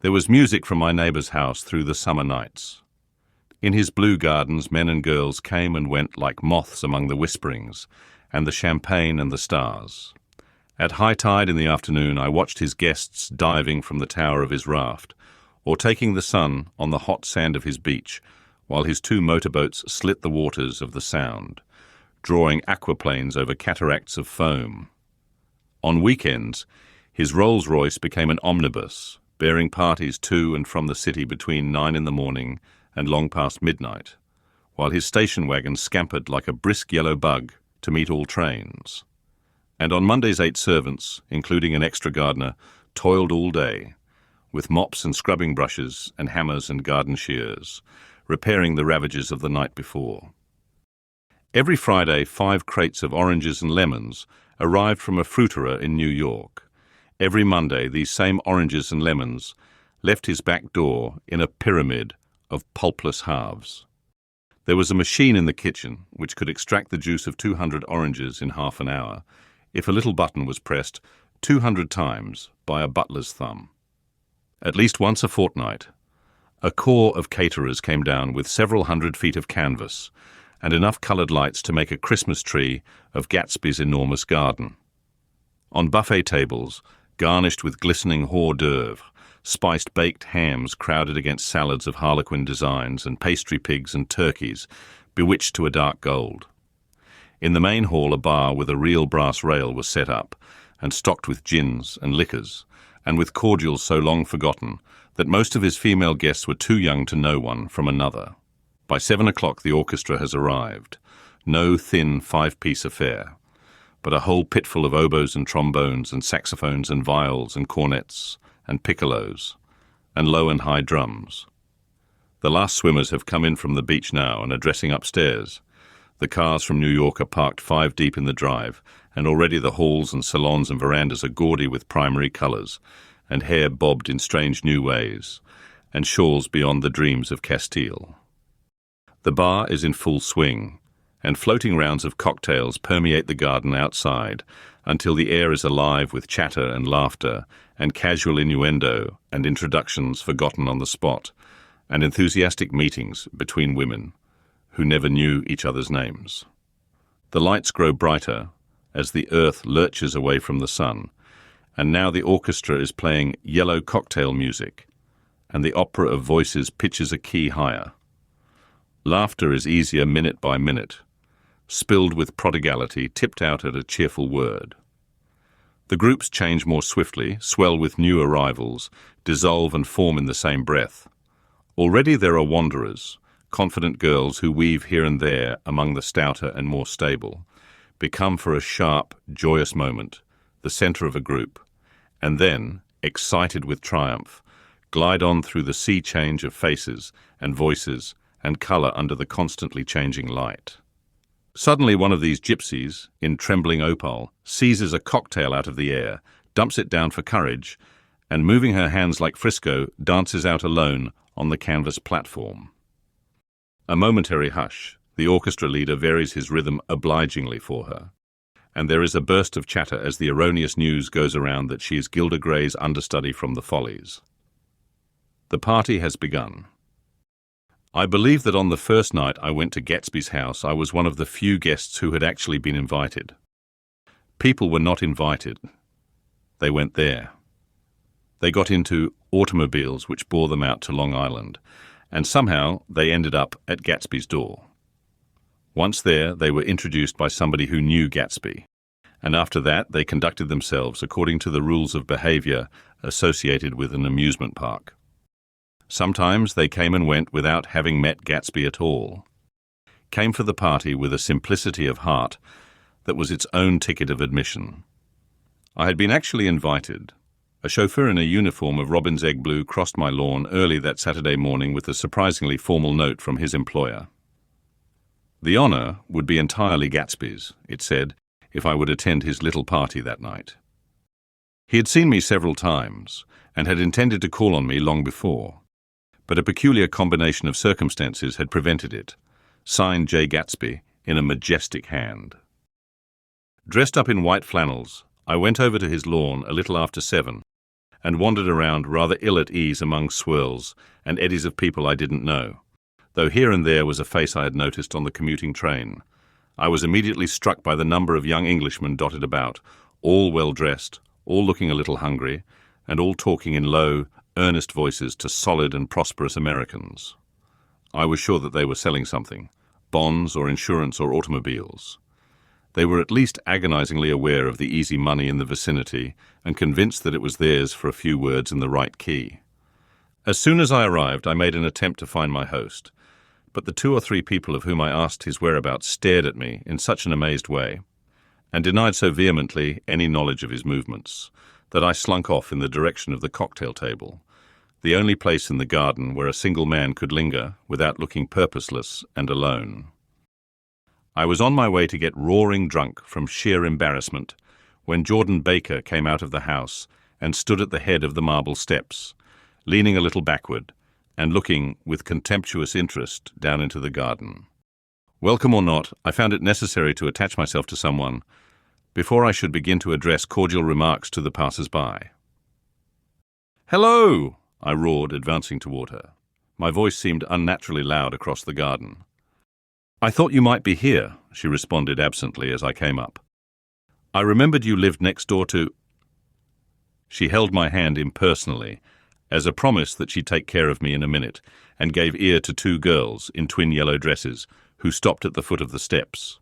There was music from my neighbour's house through the summer nights. In his blue gardens, men and girls came and went like moths among the whisperings, and the champagne and the stars. At high tide in the afternoon, I watched his guests diving from the tower of his raft, or taking the sun on the hot sand of his beach, while his two motorboats slit the waters of the Sound, drawing aquaplanes over cataracts of foam. On weekends, his Rolls-Royce became an omnibus, bearing parties to and from the city between 9 in the morning and long past midnight, while his station wagon scampered like a brisk yellow bug to meet all trains. And on Mondays 8 servants, including an extra gardener, toiled all day, with mops and scrubbing brushes and hammers and garden shears, repairing the ravages of the night before. Every Friday, 5 crates of oranges and lemons arrived from a fruiterer in New York. Every Monday, these same oranges and lemons left his back door in a pyramid of pulpless halves. There was a machine in the kitchen which could extract the juice of 200 oranges in half an hour, if a little button was pressed 200 times by a butler's thumb. At least once a fortnight, a corps of caterers came down with several hundred feet of canvas and enough coloured lights to make a Christmas tree of Gatsby's enormous garden. On buffet tables, garnished with glistening hors d'oeuvre, spiced baked hams crowded against salads of harlequin designs and pastry pigs and turkeys, bewitched to a dark gold. In the main hall, a bar with a real brass rail was set up, and stocked with gins and liquors, and with cordials so long forgotten that most of his female guests were too young to know one from another. By 7 o'clock the orchestra has arrived, no thin 5-piece affair, but a whole pitful of oboes and trombones and saxophones and viols and cornets and piccolos, and low and high drums. The last swimmers have come in from the beach now and are dressing upstairs. The cars from New York are parked 5 deep in the drive, and already the halls and salons and verandas are gaudy with primary colours, and hair bobbed in strange new ways, and shawls beyond the dreams of Castile. The bar is in full swing, and floating rounds of cocktails permeate the garden outside until the air is alive with chatter and laughter and casual innuendo and introductions forgotten on the spot, and enthusiastic meetings between women who never knew each other's names. The lights grow brighter as the earth lurches away from the sun, and now the orchestra is playing yellow cocktail music, and the opera of voices pitches a key higher. Laughter is easier minute by minute, spilled with prodigality, tipped out at a cheerful word. The groups change more swiftly, swell with new arrivals, dissolve and form in the same breath. Already there are wanderers, confident girls who weave here and there among the stouter and more stable, become for a sharp, joyous moment the centre of a group, and then, excited with triumph, glide on through the sea change of faces and voices and colour under the constantly changing light. Suddenly one of these gypsies, in trembling opal, seizes a cocktail out of the air, dumps it down for courage, and moving her hands like Frisco, dances out alone on the canvas platform. A momentary hush. The orchestra leader varies his rhythm obligingly for her, and there is a burst of chatter as the erroneous news goes around that she is Gilda Gray's understudy from the Follies. The party has begun. I believe that on the first night I went to Gatsby's house, I was one of the few guests who had actually been invited. People were not invited. They went there. They got into automobiles which bore them out to Long Island, and somehow they ended up at Gatsby's door. Once there, they were introduced by somebody who knew Gatsby, and after that they conducted themselves according to the rules of behaviour associated with an amusement park. Sometimes they came and went without having met Gatsby at all, came for the party with a simplicity of heart that was its own ticket of admission. I had been actually invited. A chauffeur in a uniform of robin's egg blue crossed my lawn early that Saturday morning with a surprisingly formal note from his employer. The honour would be entirely Gatsby's, it said, if I would attend his little party that night. He had seen me several times and had intended to call on me long before, but a peculiar combination of circumstances had prevented it. Signed J. Gatsby in a majestic hand. Dressed up in white flannels, I went over to his lawn a little after 7 and wandered around rather ill at ease among swirls and eddies of people I didn't know, though here and there was a face I had noticed on the commuting train. I was immediately struck by the number of young Englishmen dotted about, all well-dressed, all looking a little hungry, and all talking in low, earnest voices to solid and prosperous Americans. I was sure that they were selling something, bonds or insurance or automobiles. They were at least agonizingly aware of the easy money in the vicinity and convinced that it was theirs for a few words in the right key. As soon as I arrived, I made an attempt to find my host, but the 2 or 3 people of whom I asked his whereabouts stared at me in such an amazed way, and denied so vehemently any knowledge of his movements, that I slunk off in the direction of the cocktail table, the only place in the garden where a single man could linger without looking purposeless and alone. I was on my way to get roaring drunk from sheer embarrassment when Jordan Baker came out of the house and stood at the head of the marble steps, leaning a little backward and looking with contemptuous interest down into the garden. Welcome or not, I found it necessary to attach myself to someone before I should begin to address cordial remarks to the passers-by. "Hello!" I roared, advancing toward her. My voice seemed unnaturally loud across the garden. "I thought you might be here," she responded absently as I came up. "I remembered you lived next door to—" She held my hand impersonally, as a promise that she'd take care of me in a minute, and gave ear to 2 girls in twin yellow dresses who stopped at the foot of the steps.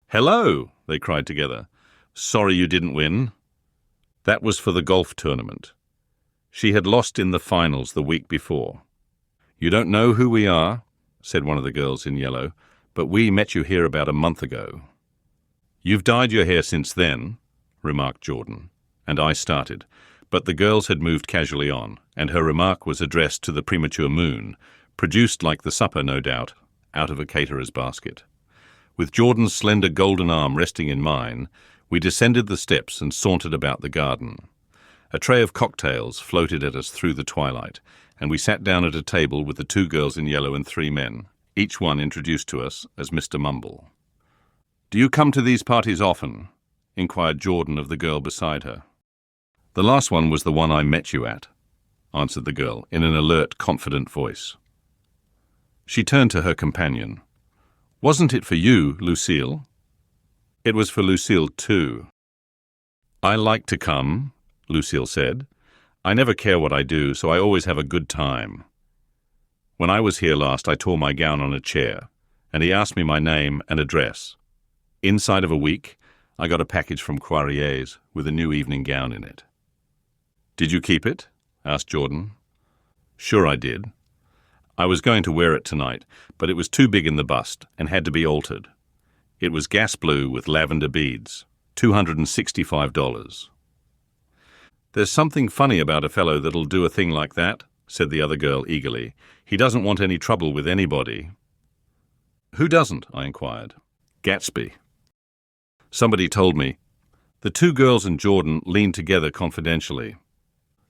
"Hello!" they cried together. "Sorry you didn't win." That was for the golf tournament. She had lost in the finals the week before. "You don't know who we are," said one of the girls in yellow, "but we met you here about a month ago." "You've dyed your hair since then," remarked Jordan, and I started, but the girls had moved casually on, and her remark was addressed to the premature moon, produced like the supper, no doubt, out of a caterer's basket. With Jordan's slender golden arm resting in mine, we descended the steps and sauntered about the garden. A tray of cocktails floated at us through the twilight, and we sat down at a table with the 2 girls in yellow and 3 men, each one introduced to us as Mr. Mumble. "Do you come to these parties often?" inquired Jordan of the girl beside her. "The last one was the one I met you at," answered the girl in an alert, confident voice. She turned to her companion. "Wasn't it for you, Lucille?" "It was for Lucille, too." "I like to come," Lucille said. "I never care what I do, so I always have a good time. When I was here last, I tore my gown on a chair, and he asked me my name and address. Inside of a week, I got a package from Quarrier's with a new evening gown in it." "Did you keep it?" asked Jordan. "Sure I did. I was going to wear it tonight, but it was too big in the bust and had to be altered. It was gas blue with lavender beads, $265. "There's something funny about a fellow that'll do a thing like that," said the other girl eagerly. "He doesn't want any trouble with anybody." "Who doesn't?" I inquired. "Gatsby." Somebody told me. The 2 girls and Jordan leaned together confidentially.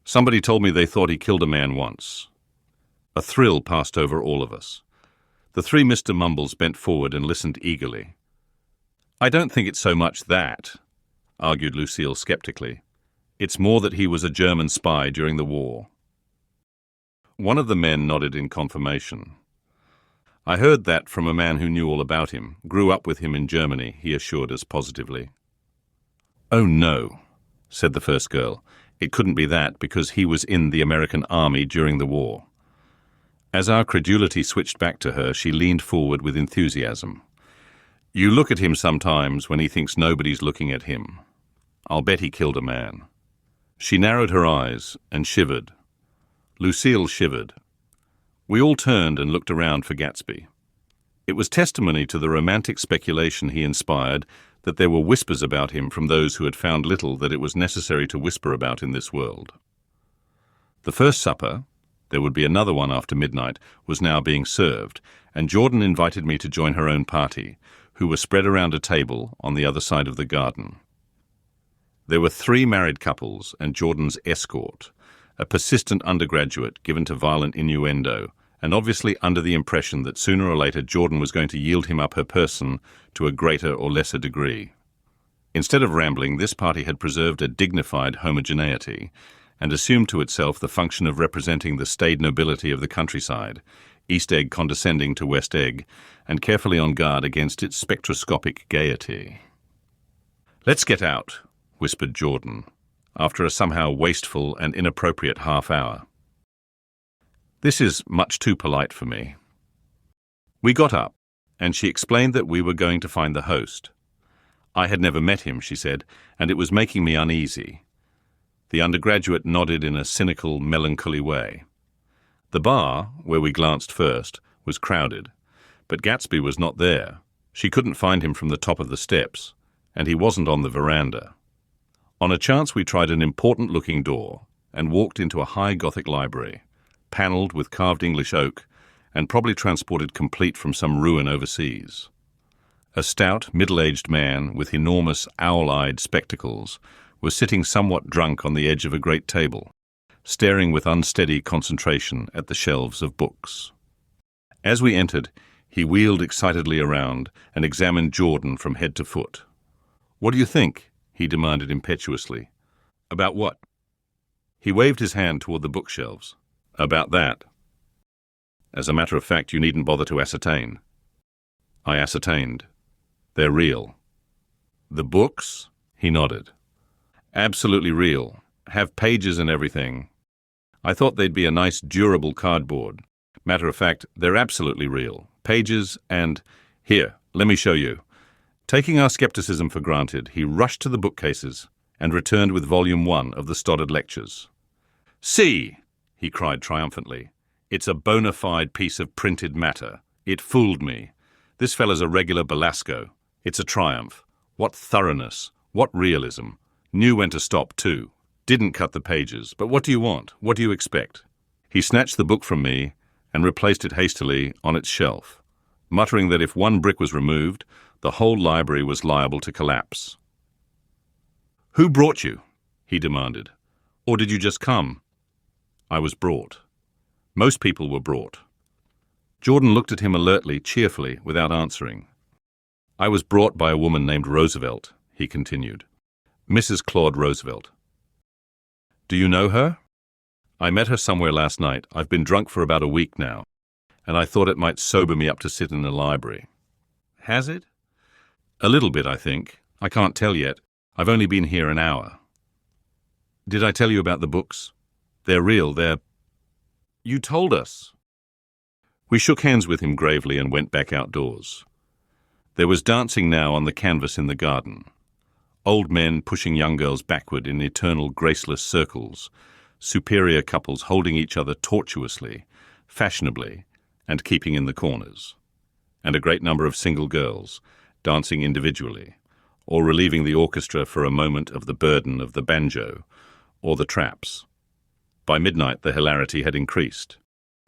Somebody told me they thought he killed a man once. A thrill passed over all of us. The 3 Mr. Mumbles bent forward and listened eagerly. "I don't think it's so much that," argued Lucille skeptically. "It's more that he was a German spy during the war." One of the men nodded in confirmation. "I heard that from a man who knew all about him, grew up with him in Germany," he assured us positively. "Oh no," said the first girl. "It couldn't be that because he was in the American Army during the war." As our credulity switched back to her, she leaned forward with enthusiasm. "You look at him sometimes when he thinks nobody's looking at him. I'll bet he killed a man." She narrowed her eyes and shivered. Lucille shivered. We all turned and looked around for Gatsby. It was testimony to the romantic speculation he inspired that there were whispers about him from those who had found little that it was necessary to whisper about in this world. The first supper, there would be another one after midnight, was now being served, and Jordan invited me to join her own party, who were spread around a table on the other side of the garden. There were 3 married couples and Jordan's escort, a persistent undergraduate given to violent innuendo, and obviously under the impression that sooner or later Jordan was going to yield him up her person to a greater or lesser degree. Instead of rambling, this party had preserved a dignified homogeneity, and assumed to itself the function of representing the staid nobility of the countryside, East Egg condescending to West Egg, and carefully on guard against its spectroscopic gaiety. "Let's get out," whispered Jordan, after a somehow wasteful and inappropriate half-hour. This is much too polite for me. We got up, and she explained that we were going to find the host. I had never met him, she said, and it was making me uneasy. The undergraduate nodded in a cynical, melancholy way. The bar, where we glanced first, was crowded, but Gatsby was not there. She couldn't find him from the top of the steps, and he wasn't on the veranda. On a chance we tried an important-looking door and walked into a high Gothic library, panelled with carved English oak, and probably transported complete from some ruin overseas. A stout, middle-aged man with enormous owl-eyed spectacles was sitting somewhat drunk on the edge of a great table, staring with unsteady concentration at the shelves of books. As we entered, he wheeled excitedly around and examined Jordan from head to foot. "What do you think?" he demanded impetuously. "About what?" He waved his hand toward the bookshelves. "About that. As a matter of fact, you needn't bother to ascertain." I ascertained. "They're real." "The books?" He nodded. "Absolutely real. Have pages and everything. I thought they'd be a nice, durable cardboard. Matter of fact, they're absolutely real. Pages and... Here, let me show you." Taking our skepticism for granted, he rushed to the bookcases and returned with Volume 1 of the Stoddard Lectures. "See!" he cried triumphantly. "It's a bona fide piece of printed matter. It fooled me. This fella's a regular Belasco. It's a triumph. What thoroughness. What realism. Knew when to stop, too. Didn't cut the pages. But what do you want? What do you expect?" He snatched the book from me and replaced it hastily on its shelf, muttering that if one brick was removed, the whole library was liable to collapse. "Who brought you?" he demanded. "Or did you just come?" I was brought. Most people were brought. Jordan looked at him alertly, cheerfully, without answering. "I was brought by a woman named Roosevelt," he continued. "Mrs. Claude Roosevelt." "Do you know her?" "I met her somewhere last night. I've been drunk for about a week now, and I thought it might sober me up to sit in the library." "Has it?" "A little bit, I think. I can't tell yet. I've only been here an hour." "Did I tell you about the books? They're real, they're—" "You told us." We shook hands with him gravely and went back outdoors. There was dancing now on the canvas in the garden. Old men pushing young girls backward in eternal graceless circles, superior couples holding each other tortuously, fashionably, and keeping in the corners, and a great number of single girls, dancing individually, or relieving the orchestra for a moment of the burden of the banjo or the traps. By midnight the hilarity had increased.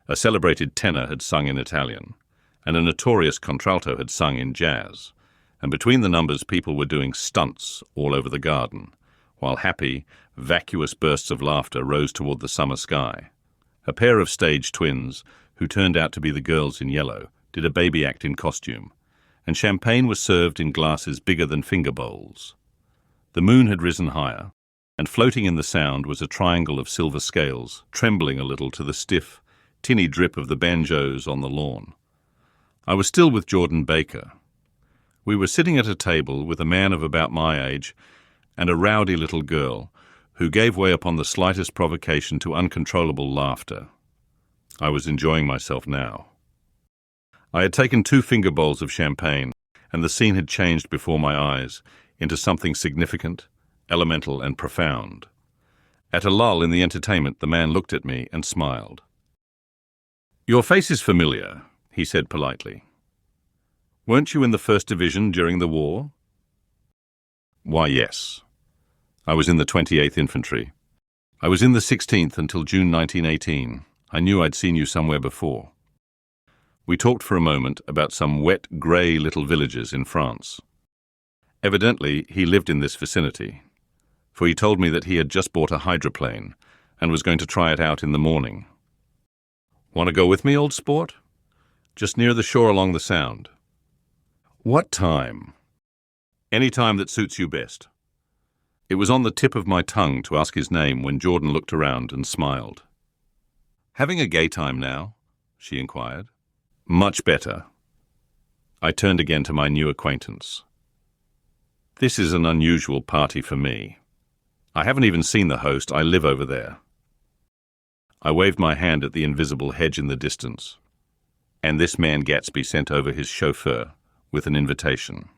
A celebrated tenor had sung in Italian, and a notorious contralto had sung in jazz, and between the numbers people were doing stunts all over the garden, while happy, vacuous bursts of laughter rose toward the summer sky. A pair of stage twins, who turned out to be the girls in yellow, did a baby act in costume, and champagne was served in glasses bigger than finger bowls. The moon had risen higher, and floating in the sound was a triangle of silver scales, trembling a little to the stiff, tinny drip of the banjos on the lawn. I was still with Jordan Baker. We were sitting at a table with a man of about my age and a rowdy little girl who gave way upon the slightest provocation to uncontrollable laughter. I was enjoying myself now. I had taken 2 finger bowls of champagne, and the scene had changed before my eyes into something significant, elemental, and profound. At a lull in the entertainment, the man looked at me and smiled. "Your face is familiar," he said politely. "Weren't you in the 1st Division during the war?" "Why, yes. I was in the 28th Infantry. I was in the 16th until June 1918. I knew I'd seen you somewhere before." We talked for a moment about some wet, grey little villages in France. Evidently, he lived in this vicinity, for he told me that he had just bought a hydroplane and was going to try it out in the morning. "Want to go with me, old sport?" "Just near the shore along the Sound." "What time?" "Any time that suits you best." It was on the tip of my tongue to ask his name when Jordan looked around and smiled. "Having a gay time now?" she inquired. "Much better." I turned again to my new acquaintance. "This is an unusual party for me. I haven't even seen the host. I live over there." I waved my hand at the invisible hedge in the distance. "And this man Gatsby sent over his chauffeur with an invitation."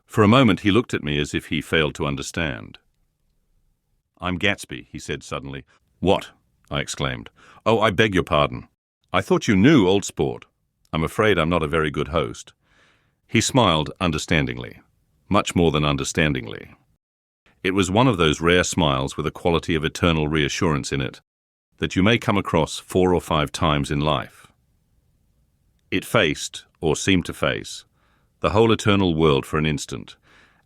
For a moment he looked at me as if he failed to understand. "I'm Gatsby," he said suddenly. "What?" I exclaimed. "Oh, I beg your pardon. I thought you knew, old sport. I'm afraid I'm not a very good host." He smiled understandingly, much more than understandingly. It was one of those rare smiles with a quality of eternal reassurance in it that you may come across 4 or 5 times in life. It faced, or seemed to face, the whole eternal world for an instant,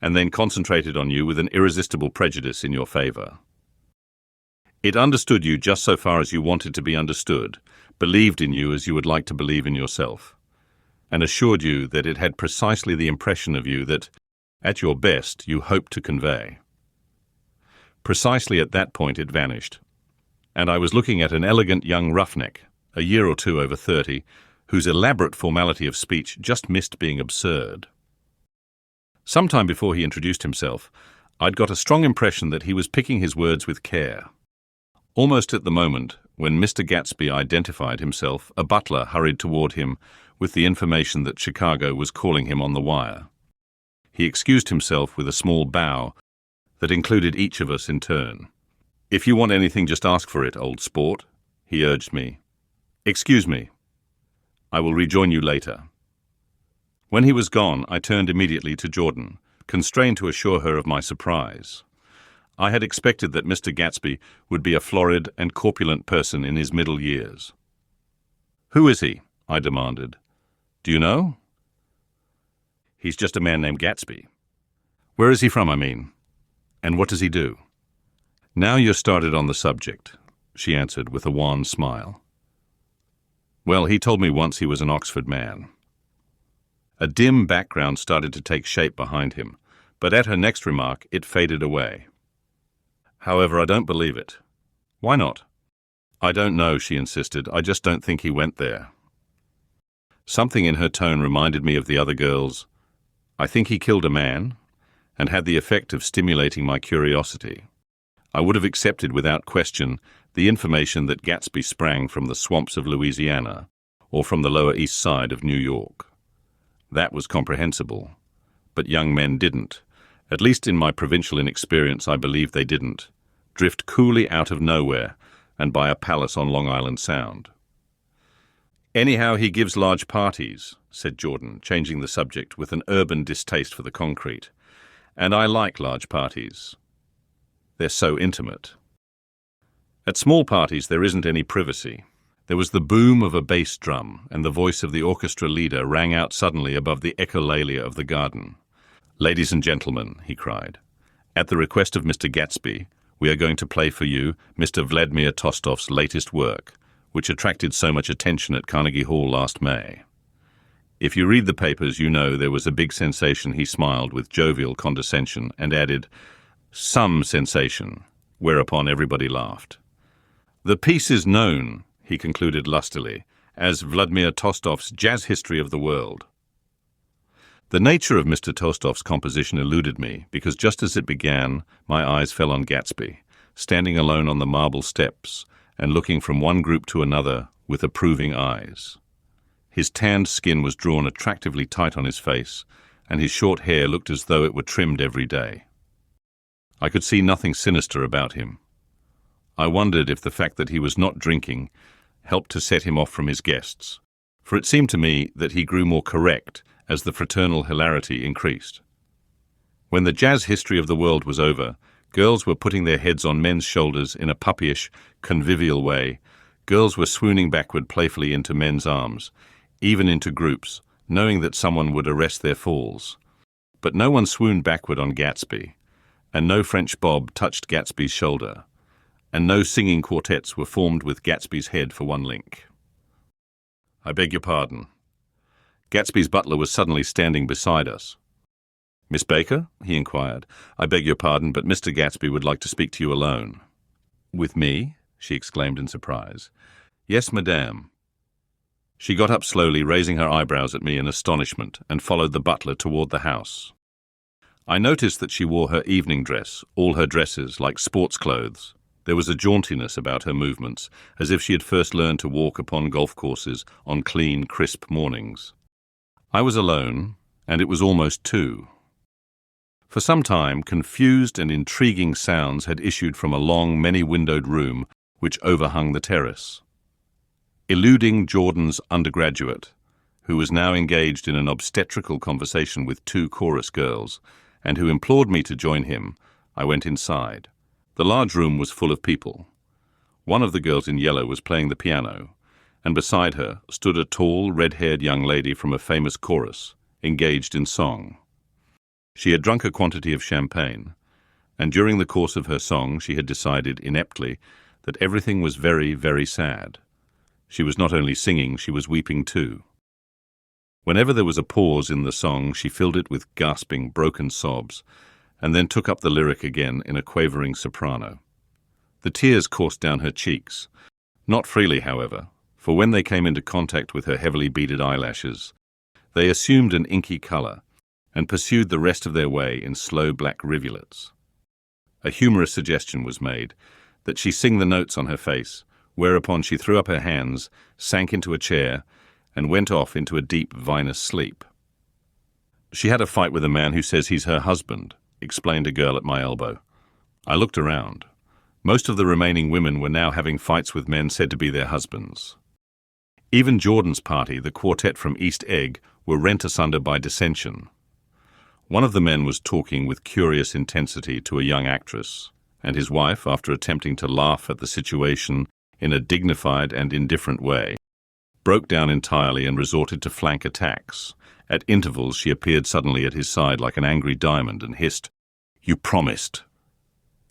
and then concentrated on you with an irresistible prejudice in your favor. It understood you just so far as you wanted to be understood, believed in you as you would like to believe in yourself, and assured you that it had precisely the impression of you that, at your best, you hoped to convey. Precisely at that point it vanished, and I was looking at an elegant young roughneck, a year or 2 over 30, whose elaborate formality of speech just missed being absurd. Sometime before he introduced himself, I'd got a strong impression that he was picking his words with care. Almost at the moment when Mr. Gatsby identified himself, a butler hurried toward him with the information that Chicago was calling him on the wire. He excused himself with a small bow that included each of us in turn. "If you want anything, just ask for it, old sport," he urged me. "Excuse me. I will rejoin you later." When he was gone, I turned immediately to Jordan, constrained to assure her of my surprise. I had expected that Mr. Gatsby would be a florid and corpulent person in his middle years. "Who is he?" I demanded. "Do you know?" "He's just a man named Gatsby." "Where is he from, I mean? And what does he do?" "Now you're started on the subject," she answered with a wan smile. "Well, he told me once he was an Oxford man." A dim background started to take shape behind him, but at her next remark it faded away. "However, I don't believe it." "Why not?" "I don't know," she insisted. "I just don't think he went there." Something in her tone reminded me of the other girls. I think he killed a man, and had the effect of stimulating my curiosity. I would have accepted without question the information that Gatsby sprang from the swamps of Louisiana or from the Lower East Side of New York. That was comprehensible. But young men didn't, at least in my provincial inexperience I believe they didn't, drift coolly out of nowhere and buy a palace on Long Island Sound. "Anyhow, he gives large parties," said Jordan, changing the subject with an urban distaste for the concrete. "And I like large parties. They're so intimate. At small parties there isn't any privacy." There was the boom of a bass drum, and the voice of the orchestra leader rang out suddenly above the echolalia of the garden. "Ladies and gentlemen," he cried, "at the request of Mr. Gatsby, we are going to play for you Mr. Vladimir Tostov's latest work, which attracted so much attention at Carnegie Hall last May. If you read the papers, you know there was a big sensation." He smiled with jovial condescension and added, "some sensation," whereupon everybody laughed. "The piece is known," he concluded lustily, "as Vladimir Tostov's Jazz History of the World." The nature of Mr. Tostov's composition eluded me, because just as it began, my eyes fell on Gatsby, standing alone on the marble steps and looking from one group to another with approving eyes. His tanned skin was drawn attractively tight on his face, and his short hair looked as though it were trimmed every day. I could see nothing sinister about him. I wondered if the fact that he was not drinking helped to set him off from his guests, for it seemed to me that he grew more correct as the fraternal hilarity increased. When the Jazz History of the World was over, girls were putting their heads on men's shoulders in a puppyish, convivial way. Girls were swooning backward playfully into men's arms, even into groups, knowing that someone would arrest their falls. But no one swooned backward on Gatsby, and no French bob touched Gatsby's shoulder, and no singing quartets were formed with Gatsby's head for one link. "I beg your pardon." Gatsby's butler was suddenly standing beside us. Miss Baker? He inquired. I beg your pardon, but Mr. Gatsby would like to speak to you alone. With me? She exclaimed in surprise. Yes, madame. She got up slowly, raising her eyebrows at me in astonishment, and followed the butler toward the house. I noticed that she wore her evening dress, all her dresses, like sports clothes. There was a jauntiness about her movements, as if she had first learned to walk upon golf courses on clean, crisp mornings. I was alone, and it was almost 2. For some time, confused and intriguing sounds had issued from a long, many-windowed room which overhung the terrace. Eluding Jordan's undergraduate, who was now engaged in an obstetrical conversation with 2 chorus girls, and who implored me to join him, I went inside. The large room was full of people. One of the girls in yellow was playing the piano, and beside her stood a tall, red-haired young lady from a famous chorus, engaged in song. She had drunk a quantity of champagne, and during the course of her song she had decided ineptly that everything was very, very sad. She was not only singing, she was weeping too. Whenever there was a pause in the song, she filled it with gasping, broken sobs, and then took up the lyric again in a quavering soprano. The tears coursed down her cheeks, not freely, however, for when they came into contact with her heavily beaded eyelashes, they assumed an inky color and pursued the rest of their way in slow black rivulets. A humorous suggestion was made that she sing the notes on her face, whereupon she threw up her hands, sank into a chair, and went off into a deep, vinous sleep. She had a fight with a man who says he's her husband, explained a girl at my elbow. I looked around. Most of the remaining women were now having fights with men said to be their husbands. Even Jordan's party, the quartet from East Egg, were rent asunder by dissension. One of the men was talking with curious intensity to a young actress, and his wife, after attempting to laugh at the situation in a dignified and indifferent way, broke down entirely and resorted to flank attacks. At intervals she appeared suddenly at his side like an angry diamond and hissed, "You promised,"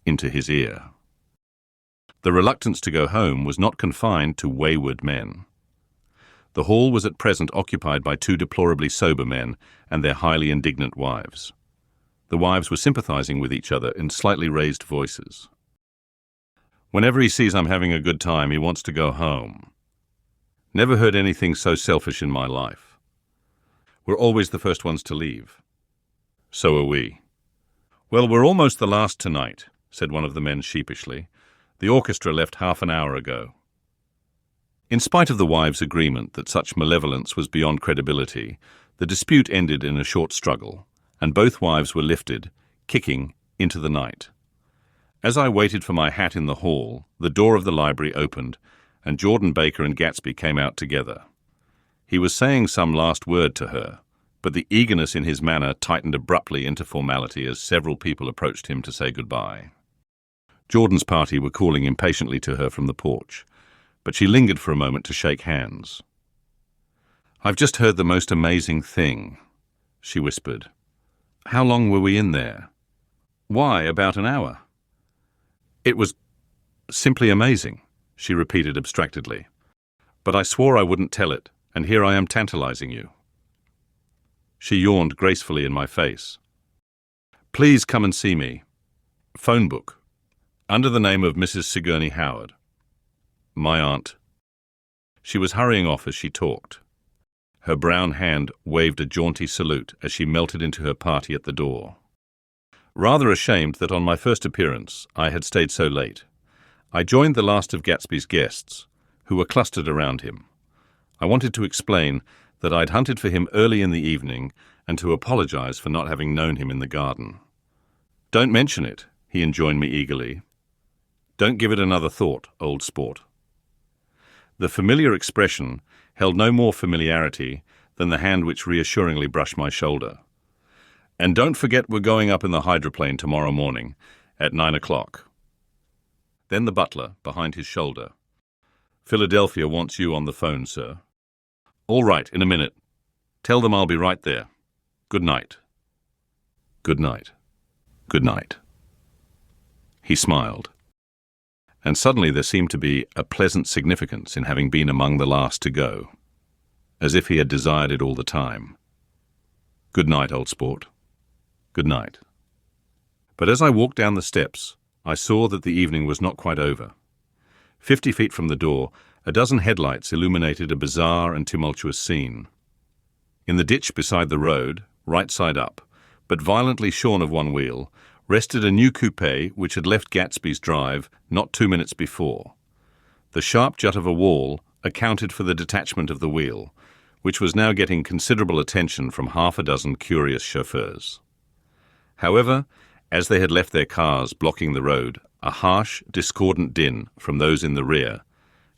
into his ear. The reluctance to go home was not confined to wayward men. The hall was at present occupied by 2 deplorably sober men and their highly indignant wives. The wives were sympathizing with each other in slightly raised voices. Whenever he sees I'm having a good time, he wants to go home. Never heard anything so selfish in my life. We're always the first ones to leave. So are we. Well, we're almost the last tonight, said one of the men sheepishly. The orchestra left half an hour ago. In spite of the wives' agreement that such malevolence was beyond credibility, the dispute ended in a short struggle, and both wives were lifted, kicking, into the night. As I waited for my hat in the hall, the door of the library opened, and Jordan Baker and Gatsby came out together. He was saying some last word to her, but the eagerness in his manner tightened abruptly into formality as several people approached him to say goodbye. Jordan's party were calling impatiently to her from the porch, but she lingered for a moment to shake hands. "I've just heard the most amazing thing," she whispered. "How long were we in there?" "Why, about an hour." "It was simply amazing," she repeated abstractedly. "But I swore I wouldn't tell it, and here I am tantalizing you." She yawned gracefully in my face. "Please come and see me. Phone book. Under the name of Mrs. Sigourney Howard. My aunt." She was hurrying off as she talked. Her brown hand waved a jaunty salute as she melted into her party at the door. Rather ashamed that on my first appearance I had stayed so late, I joined the last of Gatsby's guests, who were clustered around him. I wanted to explain that I'd hunted for him early in the evening and to apologize for not having known him in the garden. "Don't mention it," he enjoined me eagerly. "Don't give it another thought, old sport." The familiar expression held no more familiarity than the hand which reassuringly brushed my shoulder. "And don't forget we're going up in the hydroplane tomorrow morning at 9 o'clock. Then the butler, behind his shoulder. "Philadelphia wants you on the phone, sir." "All right, in a minute. Tell them I'll be right there. Good night." "Good night. Good night." He smiled. And suddenly there seemed to be a pleasant significance in having been among the last to go, as if he had desired it all the time. "Good night, old sport." Good night. But as I walked down the steps, I saw that the evening was not quite over. 50 feet from the door, a dozen headlights illuminated a bizarre and tumultuous scene. In the ditch beside the road, right side up, but violently shorn of one wheel, rested a new coupe which had left Gatsby's drive not 2 minutes before. The sharp jut of a wall accounted for the detachment of the wheel, which was now getting considerable attention from half a dozen curious chauffeurs. However, as they had left their cars blocking the road, a harsh, discordant din from those in the rear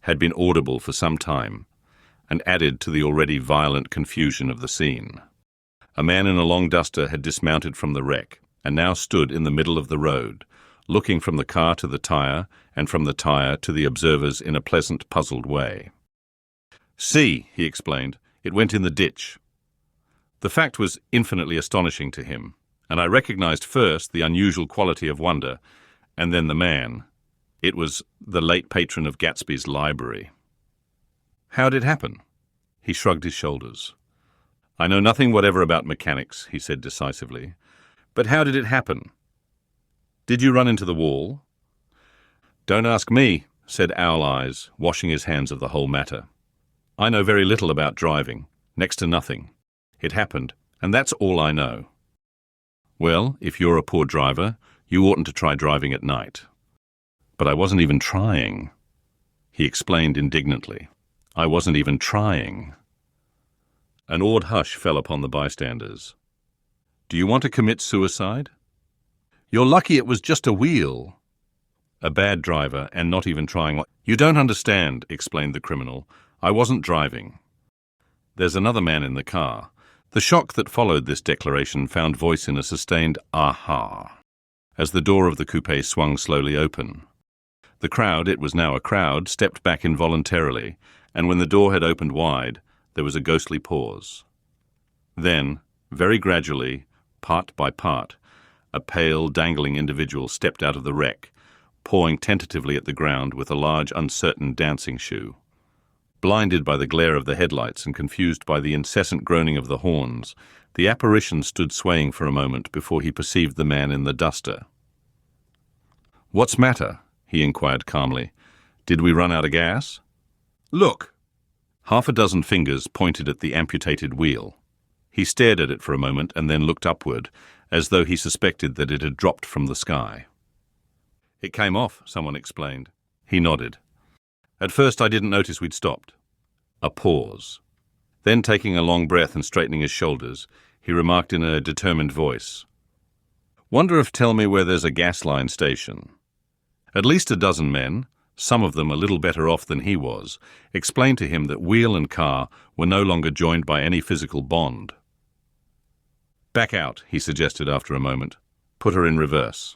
had been audible for some time, and added to the already violent confusion of the scene. A man in a long duster had dismounted from the wreck, and now stood in the middle of the road, looking from the car to the tyre, and from the tyre to the observers in a pleasant, puzzled way. "See," he explained, "it went in the ditch." The fact was infinitely astonishing to him, and I recognized first the unusual quality of wonder, and then the man. It was the late patron of Gatsby's library. "How did it happen?" He shrugged his shoulders. "I know nothing whatever about mechanics," he said decisively. "But how did it happen? Did you run into the wall?" "Don't ask me," said Owl Eyes, washing his hands of the whole matter. "I know very little about driving, next to nothing. It happened, and that's all I know." "Well, if you're a poor driver, you oughtn't to try driving at night." "But I wasn't even trying," he explained indignantly. "I wasn't even trying." An awed hush fell upon the bystanders. "Do you want to commit suicide?" "You're lucky it was just a wheel." "A bad driver and not even trying." "You don't understand," explained the criminal. "I wasn't driving." "There's another man in the car." The shock that followed this declaration found voice in a sustained "aha" as the door of the coupe swung slowly open. The crowd, it was now a crowd, stepped back involuntarily, and when the door had opened wide, there was a ghostly pause. Then, very gradually, part by part, a pale, dangling individual stepped out of the wreck, pawing tentatively at the ground with a large, uncertain dancing shoe. Blinded by the glare of the headlights and confused by the incessant groaning of the horns, the apparition stood swaying for a moment before he perceived the man in the duster. "What's matter?" he inquired calmly. "Did we run out of gas?" "Look!" Half a dozen fingers pointed at the amputated wheel. He stared at it for a moment and then looked upward, as though he suspected that it had dropped from the sky. "It came off," someone explained. He nodded. "At first I didn't notice we'd stopped." A pause. Then, taking a long breath and straightening his shoulders, he remarked in a determined voice, "Wonder if tell me where there's a gas line station." At least a dozen men, some of them a little better off than he was, explained to him that wheel and car were no longer joined by any physical bond. "Back out," he suggested after a moment. "Put her in reverse."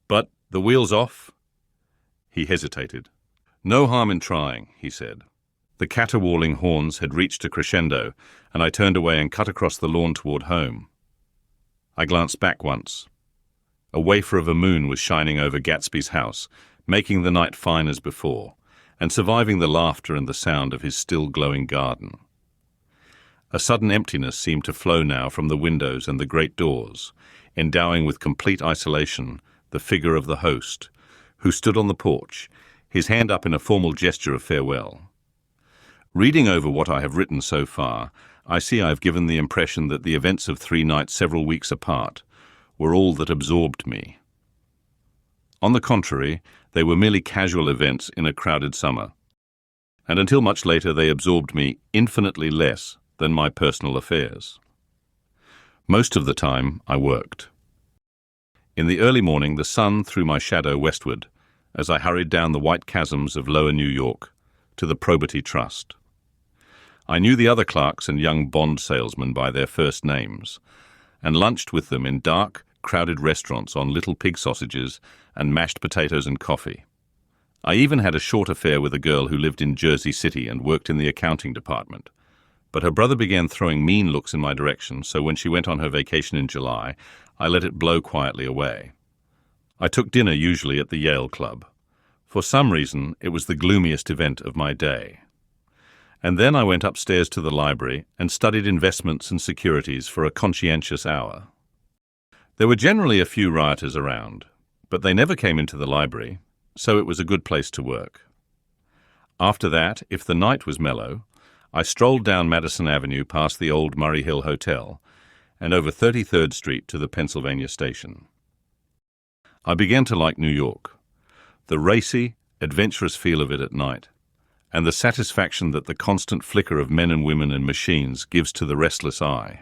"But the wheel's off?" He hesitated. "No harm in trying," he said. The caterwauling horns had reached a crescendo, and I turned away and cut across the lawn toward home. I glanced back once. A wafer of a moon was shining over Gatsby's house, making the night fine as before, and surviving the laughter and the sound of his still glowing garden. A sudden emptiness seemed to flow now from the windows and the great doors, endowing with complete isolation the figure of the host, who stood on the porch, his hand up in a formal gesture of farewell. Reading over what I have written so far, I see I have given the impression that the events of 3 nights several weeks apart were all that absorbed me. On the contrary, they were merely casual events in a crowded summer, and until much later they absorbed me infinitely less than my personal affairs. Most of the time I worked. In the early morning the sun threw my shadow westward as I hurried down the white chasms of lower New York to the Probity Trust. I knew the other clerks and young bond salesmen by their first names, and lunched with them in dark, crowded restaurants on little pig sausages and mashed potatoes and coffee. I even had a short affair with a girl who lived in Jersey City and worked in the accounting department. But her brother began throwing mean looks in my direction, so when she went on her vacation in July, I let it blow quietly away. I took dinner usually at the Yale Club. For some reason, it was the gloomiest event of my day. And then I went upstairs to the library and studied investments and securities for a conscientious hour. There were generally a few rioters around, but they never came into the library, so it was a good place to work. After that, if the night was mellow, I strolled down Madison Avenue past the old Murray Hill Hotel and over 33rd Street to the Pennsylvania Station. I began to like New York, the racy, adventurous feel of it at night, and the satisfaction that the constant flicker of men and women and machines gives to the restless eye.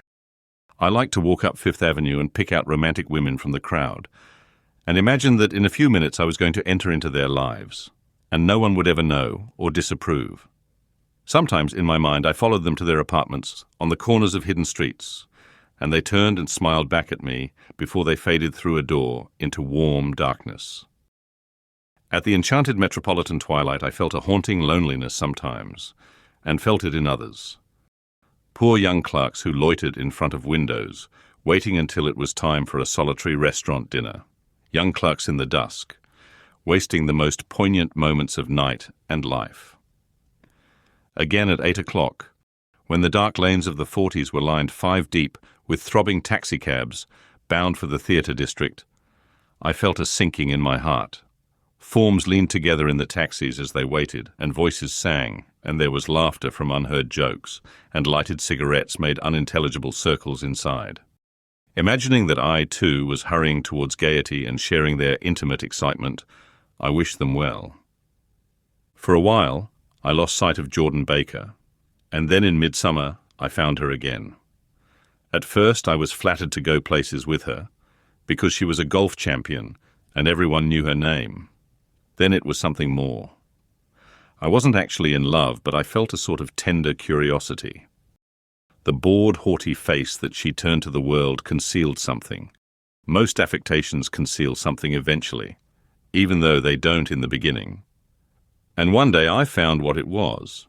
I liked to walk up Fifth Avenue and pick out romantic women from the crowd, and imagine that in a few minutes I was going to enter into their lives, and no one would ever know or disapprove. Sometimes, in my mind, I followed them to their apartments on the corners of hidden streets, and they turned and smiled back at me before they faded through a door into warm darkness. At the enchanted metropolitan twilight, I felt a haunting loneliness sometimes, and felt it in others. Poor young clerks who loitered in front of windows, waiting until it was time for a solitary restaurant dinner. Young clerks in the dusk, wasting the most poignant moments of night and life. Again at 8 o'clock, when the dark lanes of the 40s were lined 5 deep with throbbing taxicabs bound for the theatre district, I felt a sinking in my heart. Forms leaned together in the taxis as they waited, and voices sang, and there was laughter from unheard jokes, and lighted cigarettes made unintelligible circles inside. Imagining that I, too, was hurrying towards gaiety and sharing their intimate excitement, I wished them well. For a while, I lost sight of Jordan Baker, and then in midsummer I found her again. At first I was flattered to go places with her, because she was a golf champion and everyone knew her name. Then it was something more. I wasn't actually in love, but I felt a sort of tender curiosity. The bored, haughty face that she turned to the world concealed something. Most affectations conceal something eventually, even though they don't in the beginning. And one day I found what it was.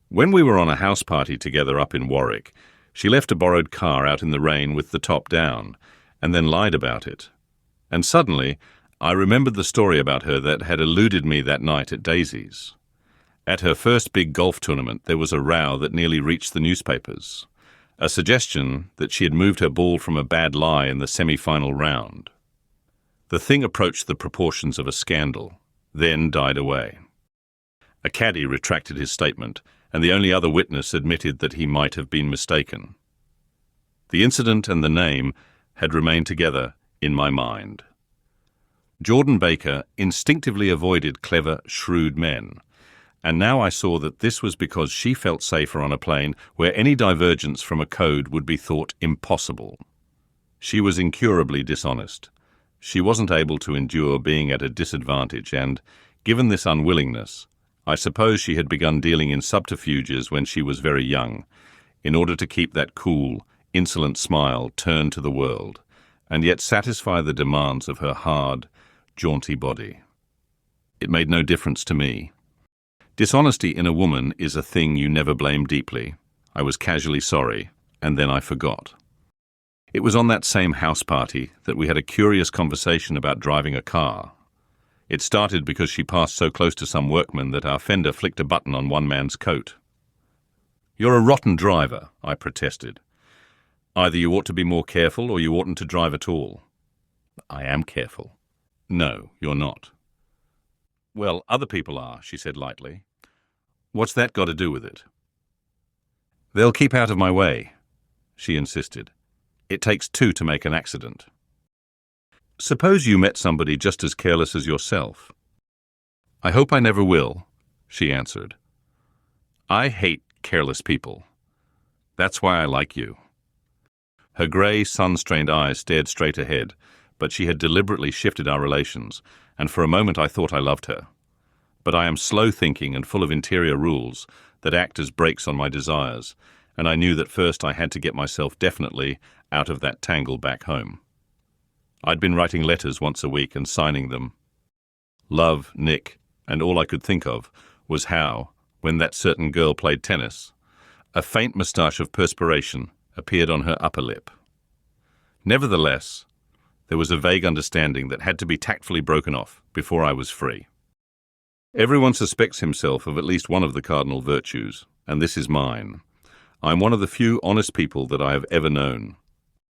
When we were on a house party together up in Warwick, she left a borrowed car out in the rain with the top down, and then lied about it. And suddenly, I remembered the story about her that had eluded me that night at Daisy's. At her first big golf tournament, there was a row that nearly reached the newspapers. A suggestion that she had moved her ball from a bad lie in the semi-final round. The thing approached the proportions of a scandal, then died away. A caddy retracted his statement, and the only other witness admitted that he might have been mistaken. The incident and the name had remained together in my mind. Jordan Baker instinctively avoided clever, shrewd men, and now I saw that this was because she felt safer on a plane where any divergence from a code would be thought impossible. She was incurably dishonest. She wasn't able to endure being at a disadvantage, and, given this unwillingness, I suppose she had begun dealing in subterfuges when she was very young, in order to keep that cool, insolent smile turned to the world, and yet satisfy the demands of her hard, jaunty body. It made no difference to me. Dishonesty in a woman is a thing you never blame deeply. I was casually sorry, and then I forgot. It was on that same house party that we had a curious conversation about driving a car. It started because she passed so close to some workman that our fender flicked a button on one man's coat. "You're a rotten driver," I protested. "Either you ought to be more careful or you oughtn't to drive at all." "I am careful." "No, you're not." "Well, other people are," she said lightly. "What's that got to do with it?" "They'll keep out of my way," she insisted. "It takes 2 to make an accident." "Suppose you met somebody just as careless as yourself." "I hope I never will," she answered. "I hate careless people. That's why I like you." Her grey, sun-strained eyes stared straight ahead, but she had deliberately shifted our relations, and for a moment I thought I loved her. But I am slow-thinking and full of interior rules that act as brakes on my desires, and I knew that first I had to get myself definitely out of that tangle back home. I'd been writing letters once a week and signing them. Love, Nick, and all I could think of was how, when that certain girl played tennis, a faint moustache of perspiration appeared on her upper lip. Nevertheless, there was a vague understanding that had to be tactfully broken off before I was free. Everyone suspects himself of at least one of the cardinal virtues, and this is mine. I'm one of the few honest people that I have ever known.